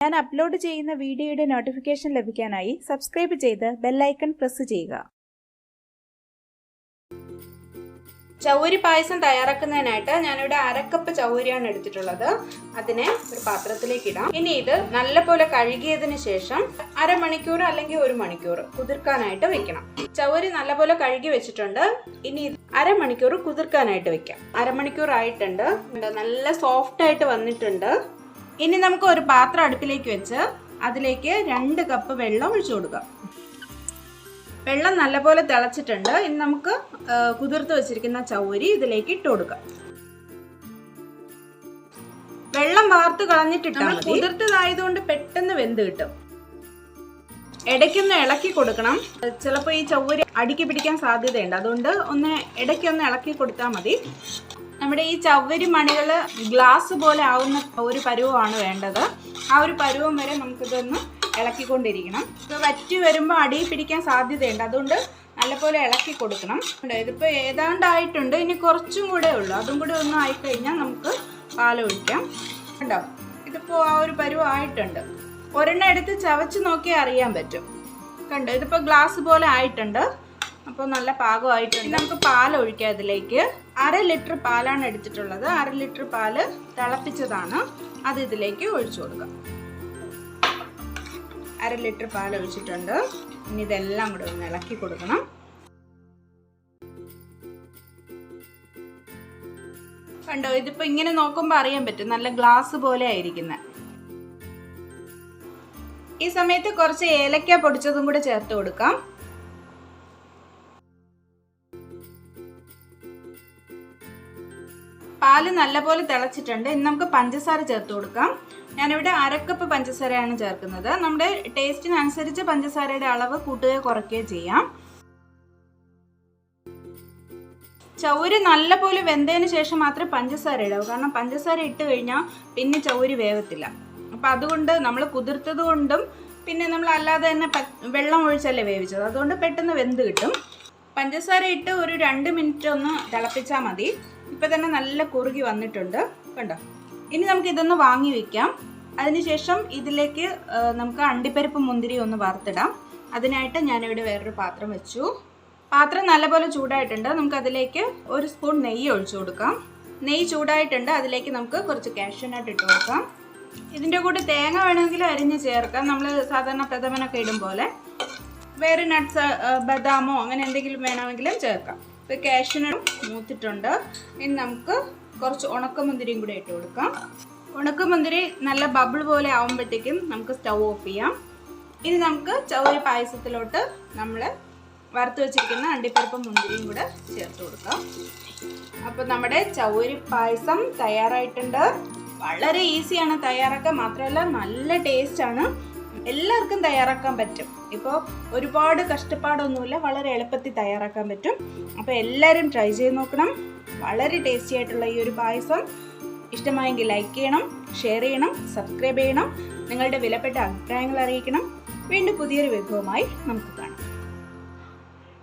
ഞാൻ അപ്ലോഡ് ചെയ്യുന്ന വീഡിയോയുടെ നോട്ടിഫിക്കേഷൻ ലഭിക്കാനായി സബ്സ്ക്രൈബ് ചെയ്ത് ബെൽ ഐക്കൺ പ്രസ് ചെയ്യുക. ചൗവരി പായസം തയ്യാറാക്കുന്നതിനായിട്ട് ഞാനിവിടെ 1/2 കപ്പ് ചൗവരിയാണ് എടുത്തിട്ടുള്ളത്. അതിനെ ഒരു പാത്രത്തിലേക്ക് ഇടാം. ഇനി ഇത് നല്ലപോലെ കഴുകിയതിന് ശേഷം അരമണിക്കൂർ അല്ലെങ്കിൽ 1 മണിക്കൂർ കുതിർക്കാനായിട്ട് വെക്കണം. ചൗവരി നല്ലപോലെ കഴുകി വെച്ചിട്ടുണ്ട്. ഇനി അരമണിക്കൂർ കുതിർക്കാനായിട്ട് വെക്കാം. അരമണിക്കൂർ ആയിട്ടുണ്ട്. നല്ല സോഫ്റ്റ് ആയിട്ട് വന്നിട്ടുണ്ട്. ഇനി നമുക്ക് ഒരു പാത്രം അടുപ്പിലേക്ക് വെച്ച് അതിലേക്ക് 2 കപ്പ് വെള്ളം ഒഴിച്ചു കൊടുക്കാം. വെള്ളം നല്ലപോലെ തിളച്ചിട്ടുണ്ട്. ഇനി നമുക്ക് കുതിർത്ത് വെച്ചിരിക്കുന്ന ചൗവരി ഇതിലേക്ക് ഇട്ട് കൊടുക്കാം. വെള്ളം വാർത്ത് കളഞ്ഞിട്ടിട്ടാൽ മതി. കുതിർത്തതായതുകൊണ്ട് പെട്ടെന്ന് വെന്ത് കിട്ടും. ഇടയ്ക്കൊന്ന് ഇളക്കി കൊടുക്കണം. ചിലപ്പോൾ ഈ ചൗവരി അടിക്ക് പിടിക്കാൻ സാധ്യതയുണ്ട്. അതുകൊണ്ട് ഇടയ്ക്കൊന്ന് ഇളക്കി കൊടുത്താൽ മതി. നമ്മുടെ ഈ ചവ്വരി മണികൾ ഗ്ലാസ് പോലെ ആവുന്ന ഒരു പരുവമാണ് വേണ്ടത്. ആ ഒരു പരുവം വരെ നമുക്കിതൊന്ന് ഇളക്കിക്കൊണ്ടിരിക്കണം. ഇത് വറ്റി വരുമ്പോൾ അടിയിൽ പിടിക്കാൻ സാധ്യതയുണ്ട്. അതുകൊണ്ട് നല്ലപോലെ ഇളക്കി കൊടുക്കണം. ഇതിപ്പോൾ ഏതാണ്ടായിട്ടുണ്ട്. ഇനി കുറച്ചും കൂടെ ഉള്ളൂ. അതും കൂടെ ഒന്നും ആയിക്കഴിഞ്ഞാൽ നമുക്ക് പാലൊഴിക്കാം. കണ്ടോ, ഇതിപ്പോൾ ആ ഒരു പരുവം ആയിട്ടുണ്ട്. ഒരെണ്ണം എടുത്ത് ചവച്ച് നോക്കിയാൽ അറിയാൻ പറ്റും. കണ്ടോ, ഇതിപ്പോൾ ഗ്ലാസ് പോലെ ആയിട്ടുണ്ട്. അപ്പോൾ നല്ല പാകമായിട്ടുണ്ട്. നമുക്ക് പാലൊഴിക്കാം. അതിലേക്ക് 1/2 ലിറ്റർ പാലാണ് എടുത്തിട്ടുള്ളത്. 1/2 ലിറ്റർ പാല് തിളപ്പിച്ചതാണ്. അത് ഇതിലേക്ക് ഒഴിച്ചു കൊടുക്കാം. 1/2 ലിറ്റർ പാൽ ഒഴിച്ചിട്ടുണ്ട്. ഇനി ഇതെല്ലാം കൂടെ ഒന്ന് ഇളക്കി കൊടുക്കണം. കണ്ടോ, ഇതിപ്പോൾ ഇങ്ങനെ നോക്കുമ്പോൾ അറിയാൻ പറ്റും. നല്ല ഗ്ലാസ് പോലെ ആയിരിക്കുന്നത്. ഈ സമയത്ത് കുറച്ച് ഏലക്ക പൊടിച്ചതും കൂടെ ചേർത്ത് കൊടുക്കാം. പാല് നല്ലപോലെ തിളച്ചിട്ടുണ്ട്. ഇനി നമുക്ക് പഞ്ചസാര ചേർത്ത് കൊടുക്കാം. ഞാനിവിടെ 1/2 കപ്പ് പഞ്ചസാരയാണ് ചേർക്കുന്നത്. നമ്മുടെ ടേസ്റ്റിനനുസരിച്ച് പഞ്ചസാരയുടെ അളവ് കൂട്ടുകയോ കുറയ്ക്കുകയോ ചെയ്യാം. ചൗവരി നല്ലപോലെ വെന്തതിന് ശേഷം മാത്രമേ പഞ്ചസാര ഇടാവൂ. കാരണം പഞ്ചസാര ഇട്ട് കഴിഞ്ഞാൽ പിന്നെ ചൗവരി വേവത്തില്ല. അപ്പം അതുകൊണ്ട് നമ്മൾ കുതിർത്തത് കൊണ്ടും പിന്നെ നമ്മൾ അല്ലാതെ തന്നെ വെള്ളം ഒഴിച്ചല്ലേ വേവിച്ചത്. അതുകൊണ്ട് പെട്ടെന്ന് വെന്ത് കിട്ടും. പഞ്ചസാര ഇട്ട് ഒരു 2 മിനിറ്റ് ഒന്ന് തിളപ്പിച്ചാൽ മതി. ഇപ്പം തന്നെ നല്ല കുറുകി വന്നിട്ടുണ്ട്. കണ്ടോ, ഇനി നമുക്ക് ഇതൊന്ന് വാങ്ങി വെക്കാം. അതിനുശേഷം ഇതിലേക്ക് നമുക്ക് അണ്ടിപ്പരിപ്പ് മുന്തിരി ഒന്ന് വറുത്തിടാം. അതിനായിട്ട് ഞാനിവിടെ വേറൊരു പാത്രം വെച്ചു. പാത്രം നല്ലപോലെ ചൂടായിട്ടുണ്ട്. നമുക്ക് അതിലേക്ക് 1 സ്പൂൺ നെയ്യ് ഒഴിച്ചു കൊടുക്കാം. നെയ്യ് ചൂടായിട്ടുണ്ട്. അതിലേക്ക് നമുക്ക് കുറച്ച് കാഷ്യൂനട്ട് ഇട്ട് കൊടുക്കാം. ഇതിൻ്റെ കൂടെ തേങ്ങ വേണമെങ്കിൽ അരിഞ്ഞ് ചേർക്കാം. നമ്മൾ സാധാരണ പ്രഥമനൊക്കെ ഇടും പോലെ. വേറെ നട്ട്സ്, ബദാമോ അങ്ങനെ എന്തെങ്കിലും വേണമെങ്കിലും ചേർക്കാം. ഇപ്പോൾ കാഷ്യൂനട്ട് മൂത്തിട്ടുണ്ട്. ഇനി നമുക്ക് കുറച്ച് ഉണക്കമുന്തിരിയും കൂടെ ഇട്ട് കൊടുക്കാം. ഉണക്കമുന്തിരി നല്ല ബബിൾ പോലെ ആകുമ്പോഴത്തേക്കും നമുക്ക് സ്റ്റൗ ഓഫ് ചെയ്യാം. ഇനി നമുക്ക് ചൗവരി പായസത്തിലോട്ട് നമ്മൾ വറുത്ത് വെച്ചിരിക്കുന്ന അണ്ടിപ്പരിപ്പും മുന്തിരിയും കൂടെ ചേർത്ത് കൊടുക്കാം. അപ്പോൾ നമ്മുടെ ചൗവരി പായസം തയ്യാറായിട്ടുണ്ട്. വളരെ ഈസിയാണ് തയ്യാറാക്കാൻ. മാത്രമല്ല നല്ല ടേസ്റ്റാണ്. എല്ലാവർക്കും തയ്യാറാക്കാൻ പറ്റും. ഇപ്പോൾ ഒരുപാട് കഷ്ടപ്പാടൊന്നുമില്ല. വളരെ എളുപ്പത്തിൽ തയ്യാറാക്കാൻ പറ്റും. അപ്പോൾ എല്ലാവരും ട്രൈ ചെയ്ത് നോക്കണം. വളരെ ടേസ്റ്റി ആയിട്ടുള്ള ഈ ഒരു പായസം ഇഷ്ടമായെങ്കിൽ ലൈക്ക് ചെയ്യണം, ഷെയർ ചെയ്യണം, സബ്സ്ക്രൈബ് ചെയ്യണം. നിങ്ങളുടെ വിലപ്പെട്ട അഭിപ്രായങ്ങൾ അറിയിക്കണം. വീണ്ടും പുതിയൊരു വിഭവമായി നമുക്ക് കാണാം.